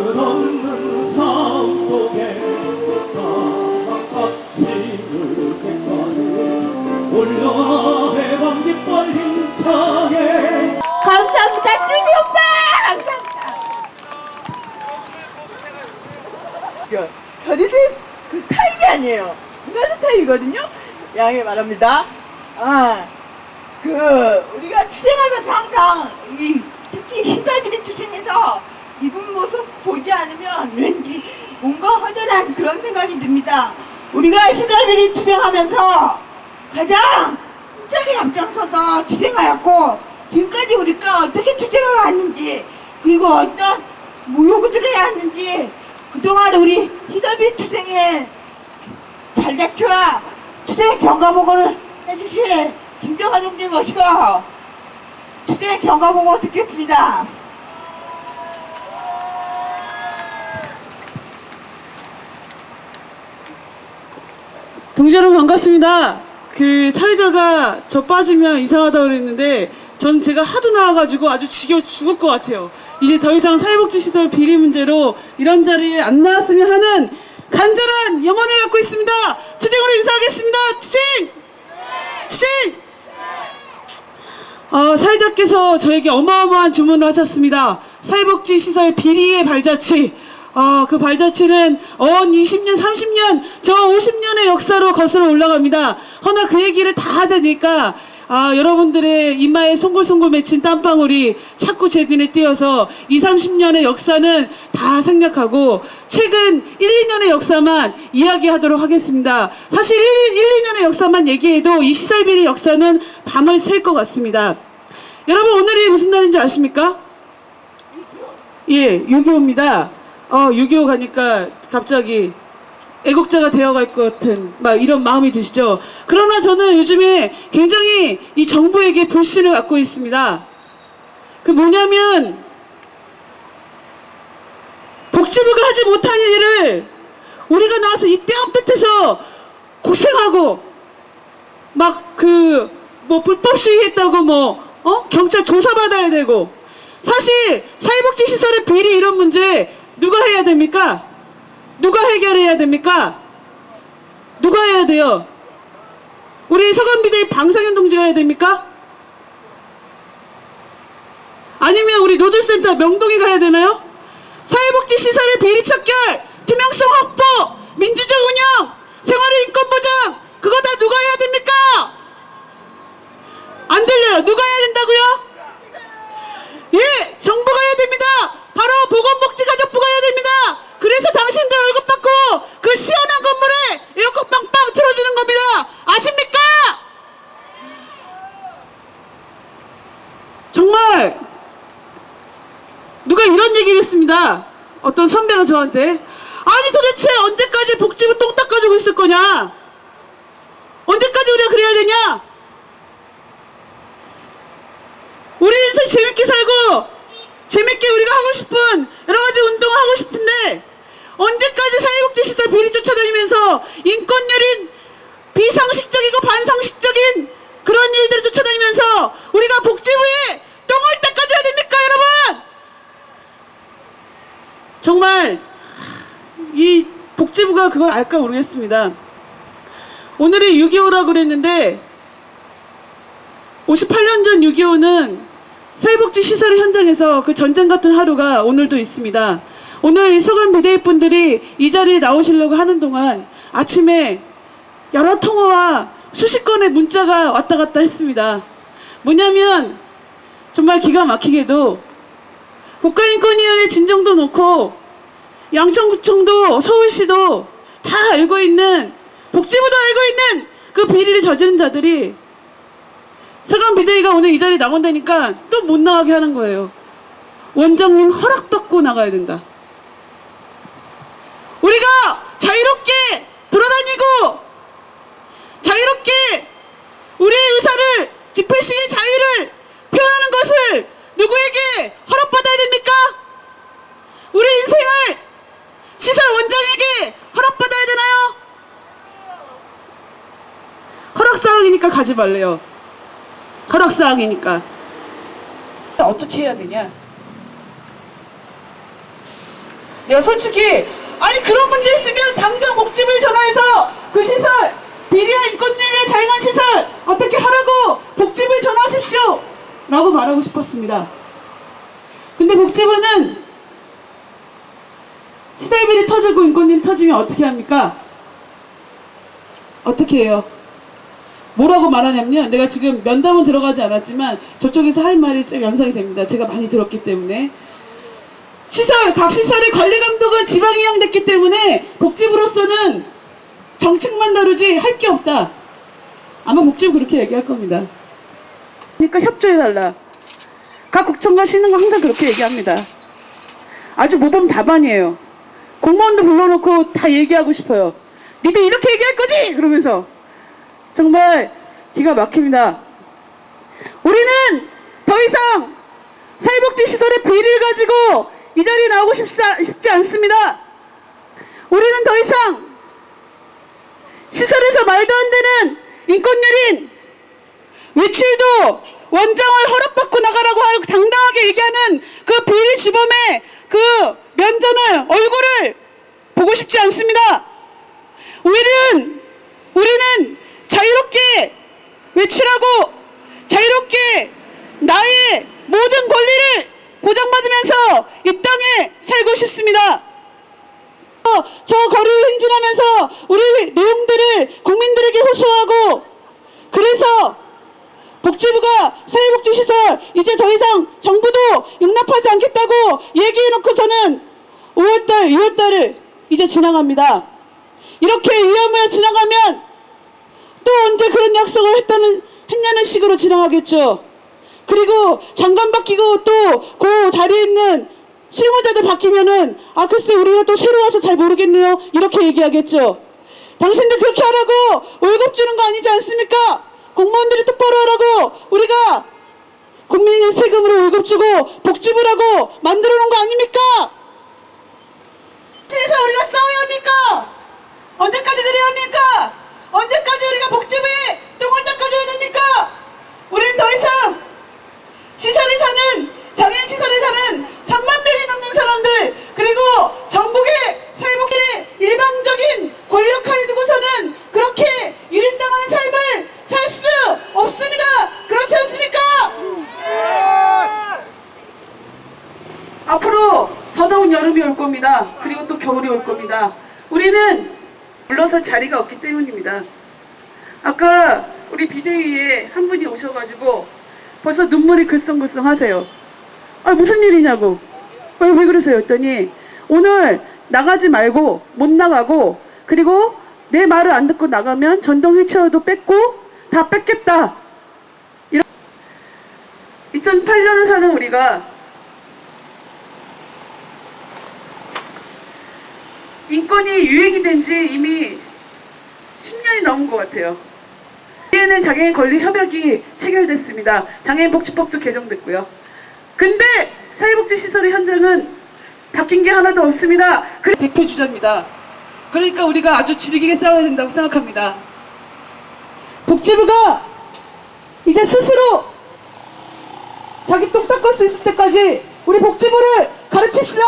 S7: 끝없는 삶 속에 까맣같이 울때까지 올려와 해방기 떨린 창에
S1: 감사합니다, 준이 오빠! 감사합니다. 별이들 그 타입이 아니에요. 이거는 타입이거든요. 양해 바랍니다. 우리가 투쟁하면서 항상 특히 시사비리 투쟁에서 이분 모습 보지 않으면 왠지 뭔가 허전한 그런 생각이 듭니다. 우리가 시사비리 투쟁하면서 가장 힘차게 앞장서서 투쟁하였고 지금까지 우리가 어떻게 투쟁을 왔는지 그리고 어떤 모욕들을 해야 하는지 그동안 우리 시사비리 투쟁의 발자취와 투쟁 경과보고를 해주신 김정환 동지 모시고 투쟁 경과보고 듣겠습니다.
S8: 동지 여러분 반갑습니다. 그 사회자가 저 빠지면 이상하다고 그랬는데 전 제가 하도 나와가지고 아주 지겨워 죽을 것 같아요. 이제 더 이상 사회복지시설 비리 문제로 이런 자리에 안 나왔으면 하는 간절한 염원을 갖고 있습니다. 투쟁으로 인사하겠습니다. 투쟁! 사회자께서 저에게 어마어마한 주문을 하셨습니다. 사회복지시설 비리의 발자취. 그 발자취는 20년, 30년, 저 50년의 역사로 거슬러 올라갑니다. 허나 그 얘기를 다 하다니까 여러분들의 이마에 송골송골 맺힌 땀방울이 자꾸 제 눈에 띄어서 20, 30년의 역사는 다 생략하고 최근 1, 2년의 역사만 이야기하도록 하겠습니다. 사실 1, 2년의 역사만 얘기해도 이 시설비리 역사는 밤을 샐 것 같습니다. 여러분 오늘이 무슨 날인지 아십니까? 예, 6.25입니다. 6.25 가니까 갑자기 애국자가 되어갈 것 같은 이런 마음이 드시죠. 그러나 저는 요즘에 굉장히 이 정부에게 불신을 갖고 있습니다. 그 뭐냐면 복지부가 하지 못한 일을 우리가 나와서 이 떼어볕에서 고생하고 불법 시위했다고 경찰 조사받아야 되고 사실 사회복지시설의 비리 이런 문제 누가 해야 됩니까? 누가 해결해야 됩니까? 누가 해야 돼요? 우리 서간비대위 방상현 동지가 해야 됩니까? 아니면 우리 노들센터 명동이가 해야 되나요? 사회복지시설의 비리 척결, 투명성 확보, 민주적 운영, 생활의 인권 보장 그거 다 누가 해야 됩니까? 안 들려요. 누가 해야 된다고요? 예! 정부가 해야 됩니다. 바로 보건복지가족부가 해야 됩니다. 그래서 당신들 월급 받고 그 시원한 건물에 에어컨 빵빵 틀어주는 겁니다. 아십니까? 정말 누가 이런 얘기를 했습니다. 어떤 선배가 저한테 아니 도대체 언제까지 복지부 똥 닦아주고 있을 거냐? 언제까지 우리가 그래야 되냐? 우리 인생 재밌게 살고 재밌게 우리가 하고 싶은 여러 가지 언제까지 사회복지시설 비리 쫓아다니면서 인권유린 비상식적이고 반상식적인 그런 일들을 쫓아다니면서 우리가 복지부에 똥을 닦아줘야 됩니까, 여러분? 정말 이 복지부가 그걸 알까 모르겠습니다. 오늘이 6.25라고 그랬는데 58년 전 6.25는 사회복지시설 현장에서 그 전쟁 같은 하루가 오늘도 있습니다. 오늘 이 서강 비대위 분들이 이 자리에 나오시려고 하는 동안 아침에 여러 통화와 수십 건의 문자가 왔다 갔다 했습니다. 뭐냐면 정말 기가 막히게도 국가인권위원회 진정도 놓고 양천구청도 서울시도 다 알고 있는, 복지부도 알고 있는 그 비리를 저지른 자들이 서강 비대위가 오늘 이 자리에 나온다니까 또 못 나가게 하는 거예요. 원장님 허락받고 나가야 된다. 우리가 자유롭게 돌아다니고 자유롭게 우리의 의사를, 집회 시의 자유를 표현하는 것을 누구에게 허락받아야 됩니까? 우리 인생을 시설 원장에게 허락받아야 되나요? 허락사항이니까 가지 말래요. 허락사항이니까. 어떻게 해야 되냐? 내가 솔직히 아니 그런 문제 있으면 당장 복지부에 전화해서 그 시설 비리와 인권유린을 자행한 시설 어떻게 하라고 복지부에 전화하십시오 라고 말하고 싶었습니다. 근데 복지부는 시설 비리 터지고 인권유린 터지면 어떻게 합니까? 어떻게 해요? 뭐라고 말하냐면요, 내가 지금 면담은 들어가지 않았지만 저쪽에서 할 말이 좀 연상이 됩니다. 제가 많이 들었기 때문에. 각 시설의 관리 감독은 지방이 양됐기 때문에 복지부로서는 정책만 다루지 할 게 없다. 아마 복지부 그렇게 얘기할 겁니다. 그러니까 협조해달라. 각 구청과 시는 거 항상 그렇게 얘기합니다. 아주 모범답안이에요. 공무원도 불러놓고 다 얘기하고 싶어요. 니들 이렇게 얘기할 거지? 그러면서 정말 기가 막힙니다. 우리는 더 이상 사회복지시설의 비리를 가지고 이 자리에 나오고 싶지 않습니다. 우리는 더 이상 시설에서 말도 안 되는 인권유린, 외출도 원장을 허락받고 나가라고 하고 당당하게 얘기하는 그 비리 주범의 그 면전을, 얼굴을 보고 싶지 않습니다. 우리는 자유롭게 외출하고 자유롭게 나의 모든 권리를 보장받으면서 이 땅에 살고 싶습니다. 저 거리를 행진하면서 우리 내용들을 국민들에게 호소하고, 그래서 복지부가 사회복지시설 이제 더 이상 정부도 용납하지 않겠다고 얘기해놓고서는 5월달, 2월달을 이제 지나갑니다. 이렇게 유야무야 지나가면 또 언제 그런 약속을 했냐는 식으로 지나가겠죠. 그리고 장관 바뀌고 또 그 자리에 있는 실무자들 바뀌면은 글쎄 우리가 또 새로 와서 잘 모르겠네요 이렇게 얘기하겠죠. 당신들 그렇게 하라고 월급 주는 거 아니지 않습니까? 공무원들이 똑바로 하라고 우리가 국민의 세금으로 월급 주고 복지부라고 만들어 놓은 거 아닙니까? 그래서 우리가 싸워야 합니까? 언제까지 그래야 합니까? 언제까지 우리가 복지부에 똥을 닦아줘야 됩니까? 우린 더 이상 시설에 사는, 장애인 시설에 사는 3만 명이 넘는 사람들, 그리고 전국의 사회복지의 일방적인 권력하에 두고서는 그렇게 유린당하는 삶을 살 수 없습니다. 그렇지 않습니까? 앞으로 더더운 여름이 올 겁니다. 그리고 또 겨울이 올 겁니다. 우리는 물러설 자리가 없기 때문입니다. 아까 우리 비대위에 한 분이 오셔가지고 벌써 눈물이 글썽글썽 하세요. 무슨 일이냐고. 왜 그러세요? 했더니 오늘 나가지 말고 못 나가고, 그리고 내 말을 안 듣고 나가면 전동 휠체어도 뺏고 다 뺏겠다. 2008년을 사는 우리가 인권이 유행이 된 지 이미 10년이 넘은 것 같아요. 이에는 장애인 권리 협약이 체결됐습니다. 장애인 복지법도 개정됐고요. 근데 사회복지시설의 현장은 바뀐 게 하나도 없습니다. 그 대표 주자입니다. 그러니까 우리가 아주 질기게 싸워야 된다고 생각합니다. 복지부가 이제 스스로 자기 똥 닦을 수 있을 때까지 우리 복지부를 가르칩시다.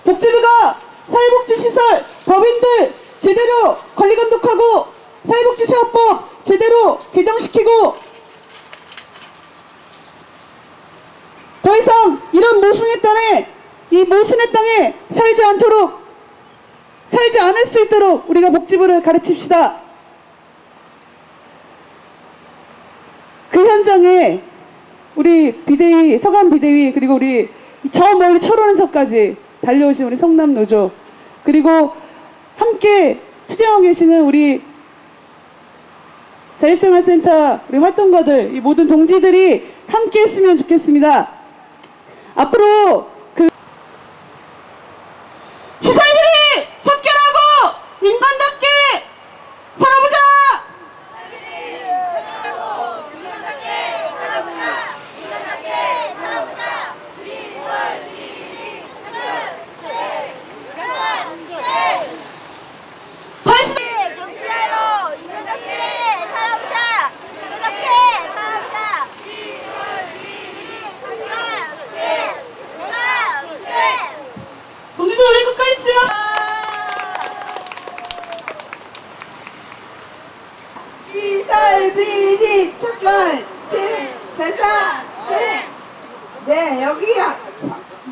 S8: 복지부가 사회복지시설 법인들 제대로 관리감독하고 사회복지사업법 제대로 개정시키고 더 이상 이런 모순의 땅에 이 모순의 땅에 살지 않을 수 있도록 우리가 복지부를 가르칩시다. 그 현장에 우리 비대위, 서감 비대위, 그리고 우리 저 멀리 철원에서까지 달려오신 우리 성남노조, 그리고 함께 투쟁하고 계시는 우리 자율생활센터 우리 활동가들, 이 모든 동지들이 함께 했으면 좋겠습니다. 앞으로 그 시설비리 척결하고 인간답게 살아보자! 다시
S2: 경찰로 인간답게 살아보자. 인간답게 살아보자.
S8: 동지들 우리 끝까지 치자!
S1: 시설 비리 척결 배상. 네, 여기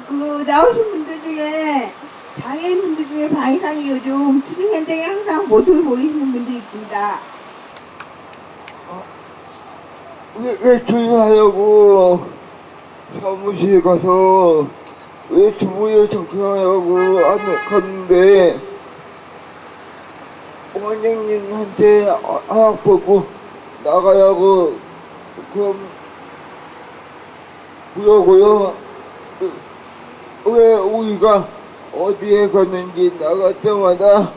S1: 그 나오신 분들 중에 장애인분들 중에 반 이상이 요즘 투쟁 현장에 항상 모습을 보이시는 분들이 있습니다.
S9: 왜 조용하려고 사무실에 가서 왜 주부에 정치하려고 갔는데 원장님한테 허락 받고 나가라고 그럼 그러고요. 왜 우리가 어디에 갔는지 나갈 때마다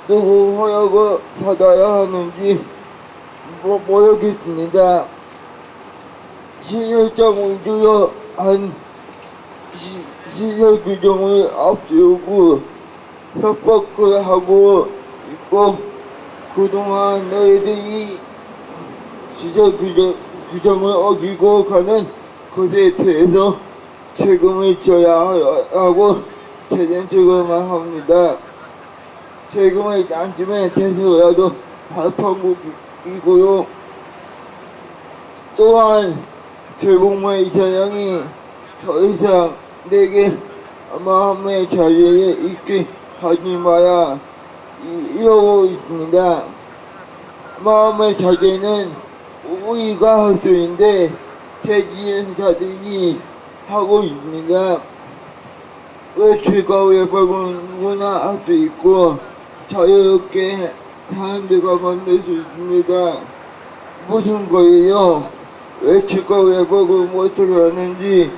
S9: 누구 허락을 받아야 하는지 모르겠습니다. 시설장 위주로 한 시설 규정을 앞세우고 협박을 하고 있고 그동안 너희들이 시설 규정을 어기고 가는 것에 대해서 책임을 져야 하고 재정적으로만 합니다. 책임을 안 지면 대서라도 발판국이고요. 또한 결국만 이사장이 더 이상 내게 마음의 자리에 있게 하지 마라 이러고 있습니다. 마음의 자리는 우리가 할 수 있는데 대지연사들이 하고 있습니다. 왜 죄가 왜 벌구나 할 수 있고 자유롭게 사는 데가 만들 수 있습니다. 무슨 거예요? 왜 죄가 왜 벌고 어떻게 하는지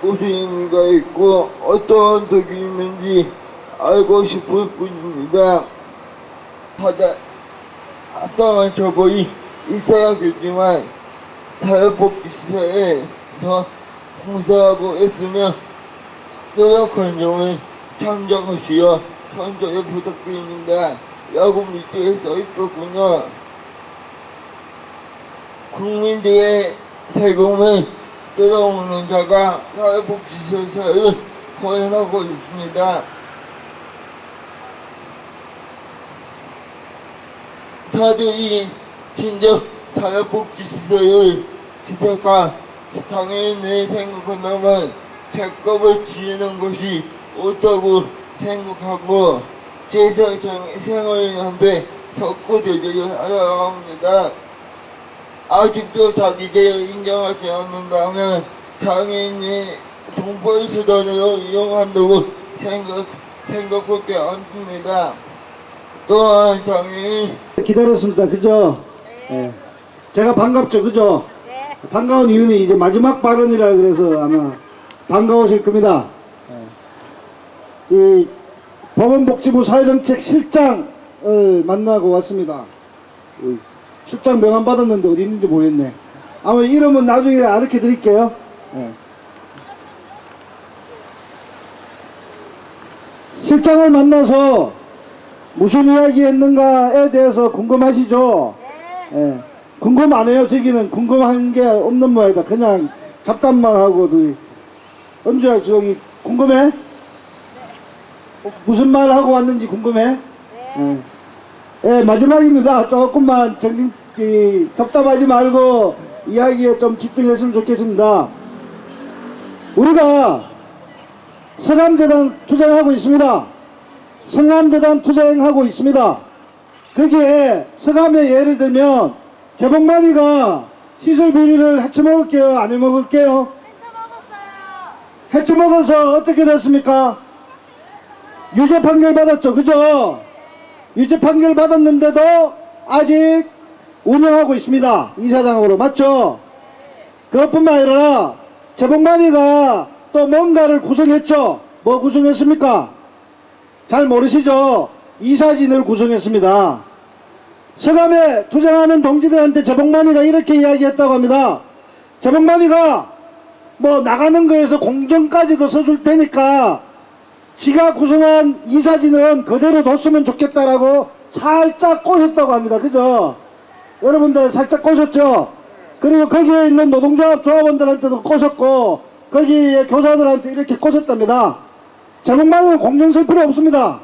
S9: 무슨 의미가 있고 어떠한 덕이 있는지 알고 싶을 뿐입니다. 합당한 처벌이 있어야겠지만 사회복지시설에서 봉사하고 있으며 노력한 점을 참작하시어 선정을 부탁드립니다. 라고 밑에 써있었군요. 국민들의 세금을 뜯어먹는 자가 사회복지시설을 거행하고 있습니다. 다들이 진정 사회복지시설을 시설과 장애인을 생각한다면 책값을 지르는 것이 옳다고 생각하고 제사생활한테 적고 제재를 하려고 합니다. 아직도 자기를 인정하지 않는다면 장애인이 동포의 수단으로 이용한다고 생각밖에 않습니다. 또한 장애인
S5: 기다렸습니다. 그죠? 네. 제가 반갑죠. 그죠?
S2: 네.
S5: 반가운 이유는 이제 마지막 발언이라 그래서 아마 반가우실 겁니다. 이 보건복지부 사회정책 실장을 만나고 왔습니다. 실장 명함 받았는데 어디 있는지 모르겠네. 아마 이름은 나중에 알려 드릴게요. 실장을 만나서 무슨 이야기 했는가에 대해서 궁금하시죠? 예. 궁금 안 해요. 저기는 궁금한 게 없는 모양이다. 그냥 잡담만 하고. 은주야, 저기 궁금해? 무슨 말 하고 왔는지 궁금해? 예, 마지막입니다. 조금만 잡담하지 말고 이야기에 좀 집중했으면 좋겠습니다. 우리가 성암재단 투쟁하고 있습니다. 성암재단 투쟁하고 있습니다. 거기에 성암에 예를 들면 재봉만이가 시설 비리를 헤쳐먹을게요? 안 해먹을게요? 헤쳐먹어서 어떻게 됐습니까? 유죄 판결 받았죠. 그죠? 유죄 판결 받았는데도 아직 운영하고 있습니다. 이사장으로. 맞죠? 그것뿐만 아니라 재봉만이가 또 뭔가를 구성했죠. 뭐 구성했습니까? 잘 모르시죠? 이사진을 구성했습니다. 서감에 투쟁하는 동지들한테 재봉만이가 이렇게 이야기했다고 합니다. 재봉만이가 뭐 나가는 거에서 공정까지도 써줄 테니까 지가 구성한 이사진은 그대로 뒀으면 좋겠다라고 살짝 꼬셨다고 합니다. 그죠? 여러분들 살짝 꼬셨죠? 그리고 거기에 있는 노동조합 조합원들한테도 꼬셨고 거기에 교사들한테 이렇게 꼬셨답니다. 재봉만은 공정 쓸 필요 없습니다.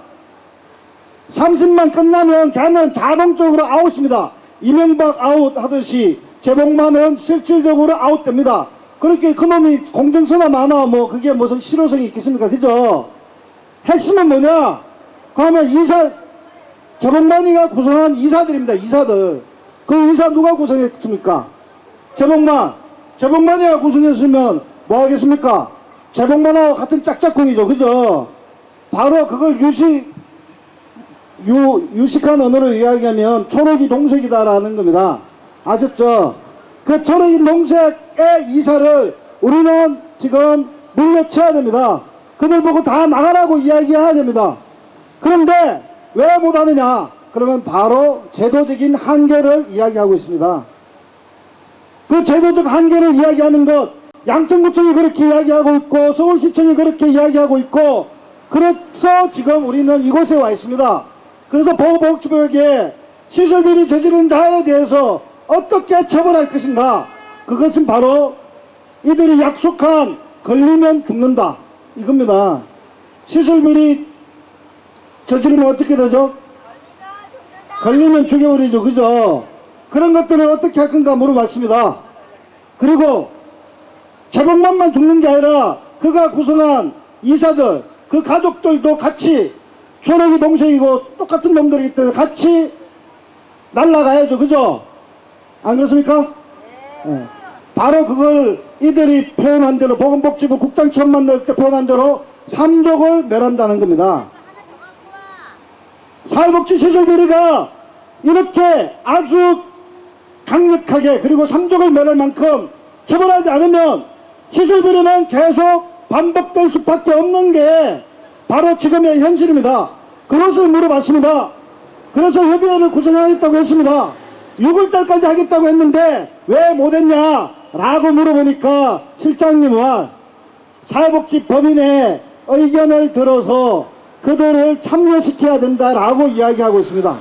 S5: 30만 끝나면 걔는 자동적으로 아웃입니다. 이명박 아웃 하듯이 재봉만은 실질적으로 아웃됩니다. 그렇게 그놈이 공정서나 많아 뭐 그게 무슨 실효성이 있겠습니까? 그죠? 핵심은 뭐냐? 그러면 재봉만이가 구성한 이사들입니다. 이사들. 그 이사 누가 구성했습니까? 재봉만이가 구성했으면 뭐 하겠습니까? 재봉만하고 같은 짝짝꿍이죠. 그죠? 바로 그걸 유식한 언어로 이야기하면 초록이 동색이다라는 겁니다. 아셨죠? 그 초록이 동색의 이사를 우리는 지금 물려쳐야 됩니다. 그들 보고 다 나가라고 이야기해야 됩니다. 그런데 왜 못하느냐? 그러면 바로 제도적인 한계를 이야기하고 있습니다. 그 제도적 한계를 이야기하는 것, 양천구청이 그렇게 이야기하고 있고 서울시청이 그렇게 이야기하고 있고 그래서 지금 우리는 이곳에 와 있습니다. 그래서 보건복지부에게 시설비리 저지른 자에 대해서 어떻게 처벌할 것인가? 그것은 바로 이들이 약속한 걸리면 죽는다 이겁니다. 시설비리 저지르면 어떻게 되죠? 걸리면 죽여버리죠. 그죠? 그런 것들을 어떻게 할 건가 물어봤습니다. 그리고 재봉만만 죽는 게 아니라 그가 구성한 이사들 그 가족들도 같이 초록이 동생이고 똑같은 놈들이기 때문에 같이 날아가야죠. 그죠? 안 그렇습니까? 네. 바로 그걸 이들이 표현한 대로 보건복지부 국장 처음 만날 때 표현한 대로 삼족을 멸한다는 겁니다. 사회복지시설비리가 이렇게 아주 강력하게 그리고 삼족을 멸할 만큼 처벌하지 않으면 시설비리는 계속 반복될 수밖에 없는 게 바로 지금의 현실입니다. 그것을 물어봤습니다. 그래서 협의회를 구성하겠다고 했습니다. 6월달까지 하겠다고 했는데 왜 못했냐 라고 물어보니까 실장님은 사회복지 법인의 의견을 들어서 그들을 참여시켜야 된다라고 이야기하고 있습니다.